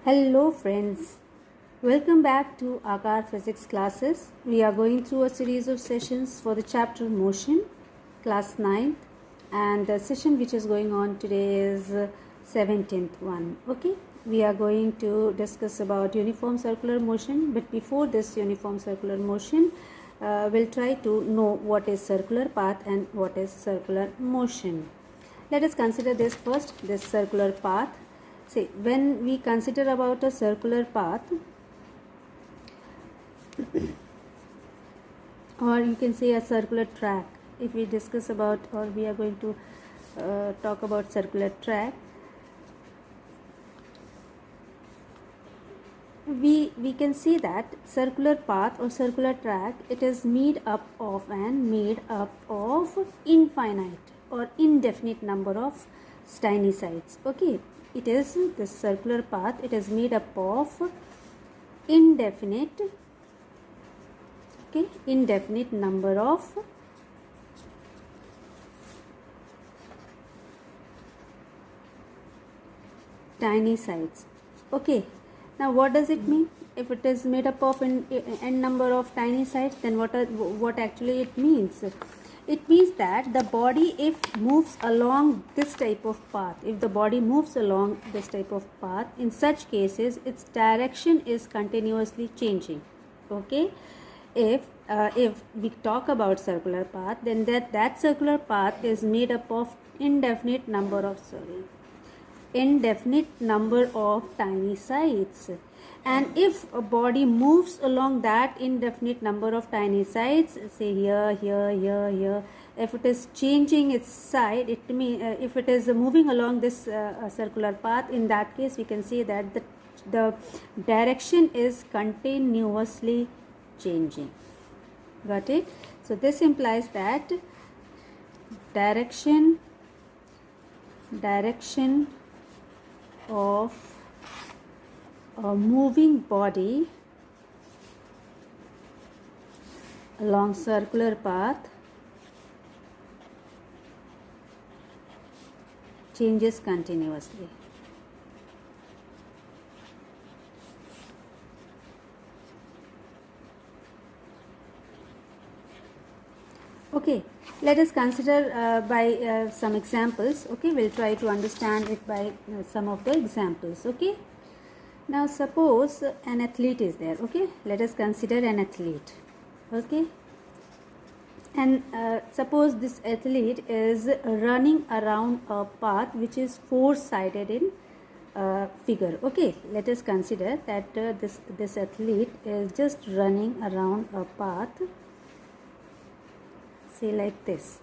Hello friends, welcome back to Akar Physics classes. We are going through a series of sessions for the chapter Motion, class 9th, and the session which is going on today is 17th one. Okay, we are going to discuss about uniform circular motion, but before this uniform circular motion, we'll try to know what is circular path and what is circular motion. Let us consider this first, this circular path. See, when we consider about a circular path, or you can say a circular track, if we discuss about, or we are going to talk about circular track, we can see that circular path or circular track, it is made up of infinite or indefinite number of tiny sides. Okay, it is the circular path, it is made up of indefinite number of tiny sides. Okay, now what does it mean? If it is made up of n number of tiny sides, then what actually it means? It means that the body, if moves along this type of path, if the body moves along this type of path, in such cases its direction is continuously changing. Okay, if we talk about circular path, then that circular path is made up of indefinite number of tiny sides, and if a body moves along that indefinite number of tiny sides, say here, if it is changing its side, it mean if it is moving along this circular path, in that case we can say that the direction is continuously changing. Got it? So this implies that direction of a moving body along circular path changes continuously. Okay, let us consider by some examples. Okay, we'll try to understand it by some of the examples. Okay, now suppose an athlete is there. Okay, let us consider an athlete. Okay, and suppose this athlete is running around a path which is four-sided in figure. Okay, let us consider that this athlete is just running around a path, say like this.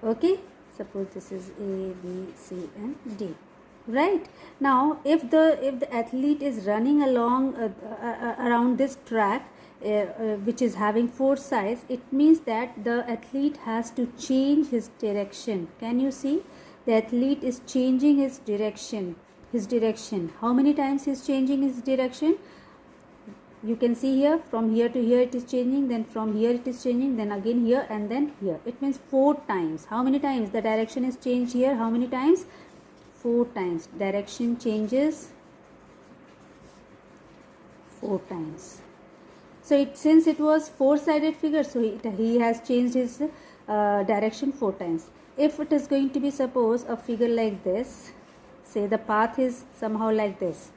Okay, suppose this is A, B, C and D. Right, now if the athlete is running along around this track which is having four sides, it means that the athlete has to change his direction. Can you see? The athlete is changing his direction. How many times he is changing his direction? You can see here, from here to here it is changing, then from here it is changing, then again here and then here. It means 4 times. How many times the direction is changed here? How many times? 4 times. Direction changes 4 times. So since it was four-sided figure, so he has changed his direction 4 times. If it is going to be, suppose, a figure like this, say the path is somehow like this.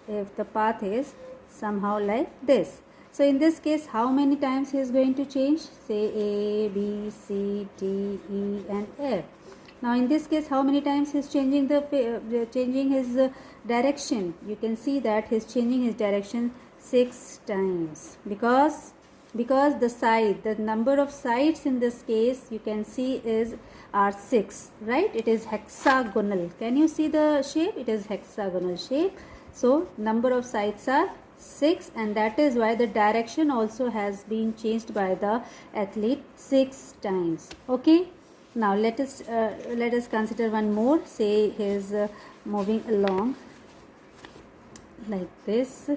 If the path is somehow like this, so in this case how many times he is going to change? Say A, B, C, D, E and F. Now in this case how many times he is changing his direction? You can see that he is changing his direction 6 times, because the number of sides in this case you can see are 6, right? It is hexagonal. Can you see the shape? It is hexagonal shape. So number of sides are 6, and that is why the direction also has been changed by the athlete 6 times. Okay, now let us consider one more. Say he is moving along like this.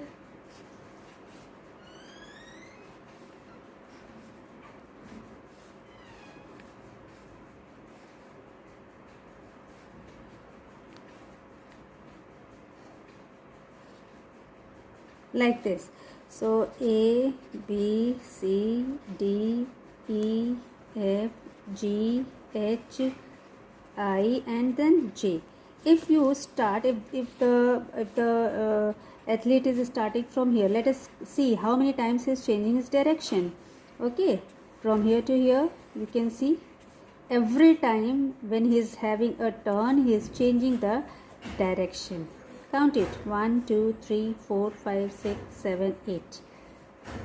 like this. So A, B, C, D, E, F, G, H, I, and then J. If you start, if the athlete is starting from here, let us see how many times he is changing his direction. Okay, from here to here, you can see every time when he is having a turn, he is changing the direction. Count it: 1, 2, 3, 4, 5, 6, 7, 8.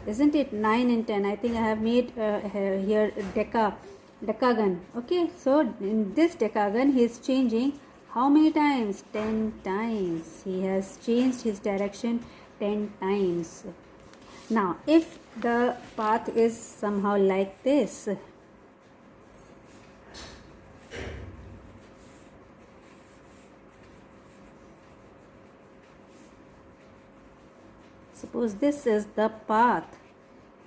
Isn't it? 9 and 10. I think I have made here decagon. Okay, so in this decagon he is changing how many times? 10 times. He has changed his direction 10 times. Now if the path is somehow like this, suppose this is the path.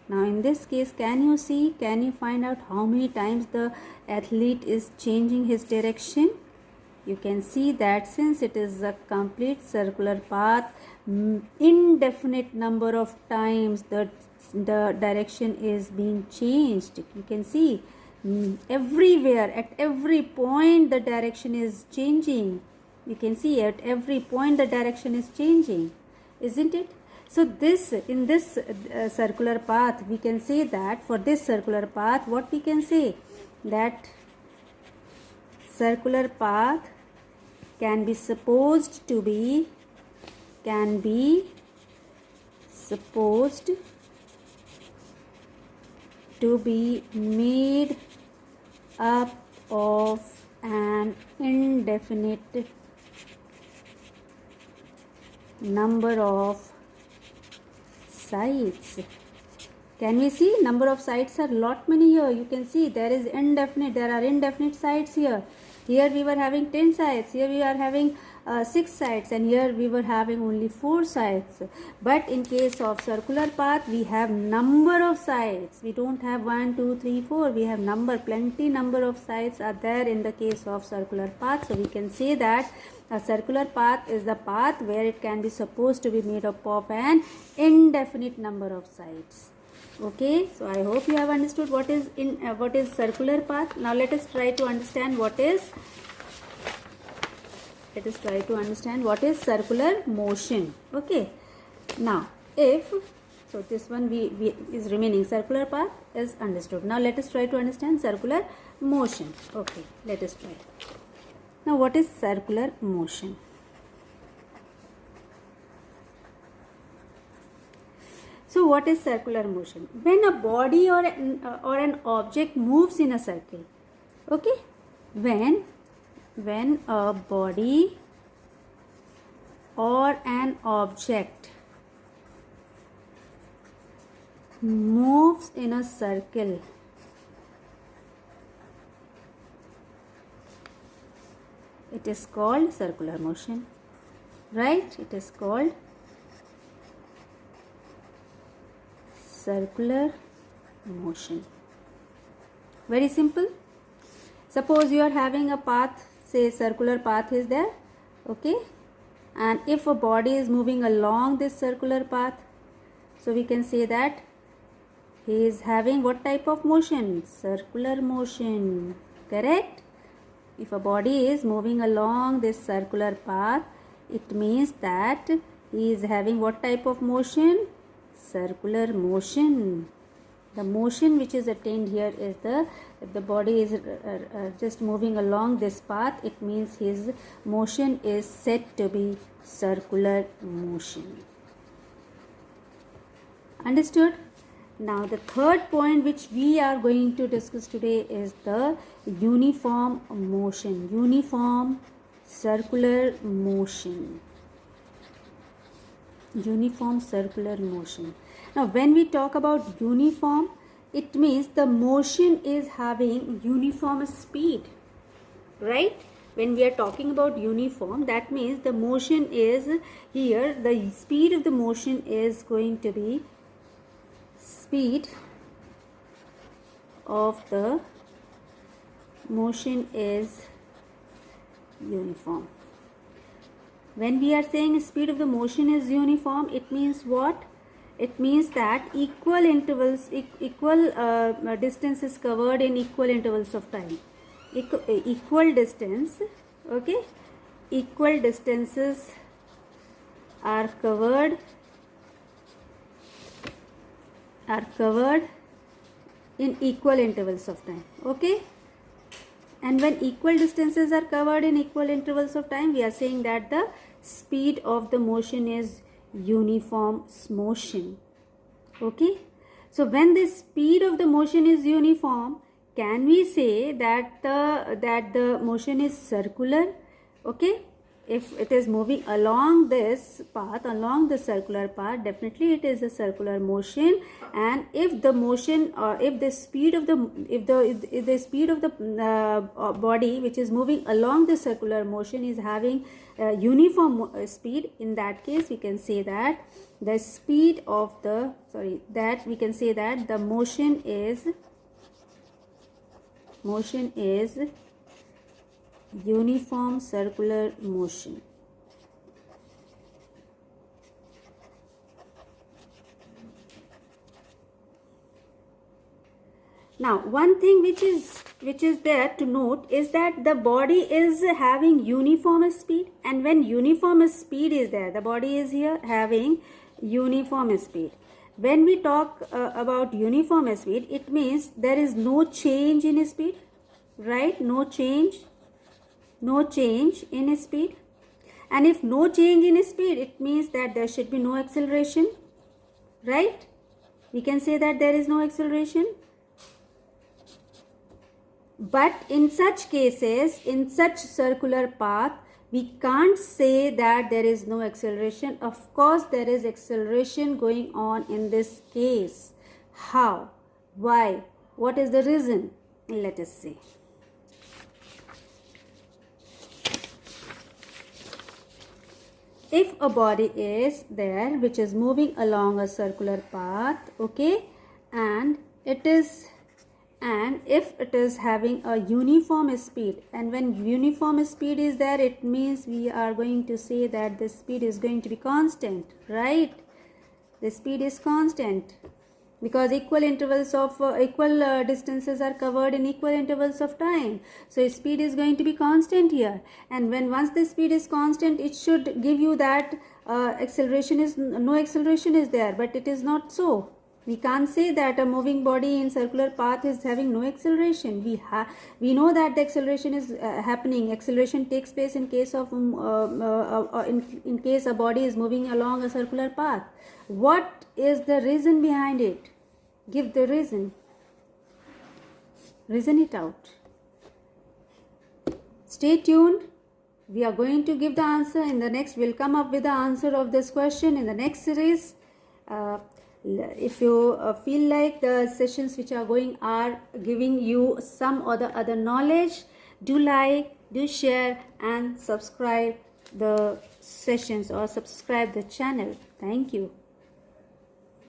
Now in this case, can you find out how many times the athlete is changing his direction? You can see that since it is a complete circular path, indefinite number of times the direction is being changed. You can see everywhere, at every point the direction is changing. You can see at every point the direction is changing, isn't it? So this, in this circular path, we can say that for this circular path, what we can say, that circular path can be supposed to be made up of an indefinite number of sides. Can we see? Number of sides are lot many here. You can see there are indefinite sides here. Here we were having 10 sides, here we are having 6 sides, and here we were having only 4 sides. But in case of circular path, we have number of sides. We don't have 1, 2, 3, 4. We have plenty number of sides are there in the case of circular path. So we can say that a circular path is the path where it can be supposed to be made up of an indefinite number of sides. Okay, so I hope you have understood what is circular path. Now let us try to understand what is circular motion. Okay, now if so, this one we is remaining. Circular path is understood. Now let us try to understand circular motion. Okay, let us try. Now what is circular motion? So what is circular motion? When a body or an object moves in a circle. Okay, when a body or an object moves in a circle, it is called circular motion, right? It is called circular motion. Very simple. Suppose you are having a path, say circular path is there, okay, and if a body is moving along this circular path, so we can say that he is having what type of motion? Circular motion, correct? If a body is moving along this circular path, it means that he is having what type of motion? Circular motion. The motion which is attained here is if the body is just moving along this path, it means his motion is said to be circular motion. Understood? Now the third point which we are going to discuss today is the uniform motion, uniform circular motion. Uniform circular motion. Now when we talk about uniform, it means the motion is having uniform speed, right? When we are talking about uniform, that means the motion is here, the speed of the motion is going to be speed of the motion is uniform. When we are saying speed of the motion is uniform, it means what? It means that equal intervals, equal distance is covered in equal intervals of time. Equal distance, okay? Equal distances are covered in equal intervals of time, okay? And when equal distances are covered in equal intervals of time, we are saying that the speed of the motion is uniform motion, okay? So when the speed of the motion is uniform, can we say that the motion is circular, okay? If it is moving along this path, along the circular path, definitely it is a circular motion. And if the motion, or if the speed of the speed of the body which is moving along the circular motion is having uniform speed, in that case we can say that the speed of the we can say that the motion is uniform circular motion. Now, one thing which is there to note is that the body is having uniform speed, and when uniform speed is there, the body is here having uniform speed. When we talk about uniform speed, it means there is no change in speed, right? No change in speed. And if no change in speed, it means that there should be no acceleration, right? We can say that there is no acceleration. But in such cases, in such circular path, we can't say that there is no acceleration. Of course, there is acceleration going on in this case. How? Why? What is the reason? Let us see. If a body is there which is moving along a circular path, okay, and if it is having a uniform speed, and when uniform speed is there, it means we are going to say that the speed is going to be constant, right? The speed is constant because equal intervals of equal distances are covered in equal intervals of time. So speed is going to be constant here, and once the speed is constant, it should give you that no acceleration is there, but it is not so. We can't say that a moving body in circular path is having no acceleration. We know that the acceleration is happening. Acceleration takes place in case of in case a body is moving along a circular path. What is the reason behind it? Give the reason. Reason it out. Stay tuned. We are going to give the answer in the next. We'll come up with the answer of this question in the next series. If you feel like the sessions which are going are giving you some or the other knowledge, do like, do share, and subscribe the sessions or subscribe the channel. Thank you.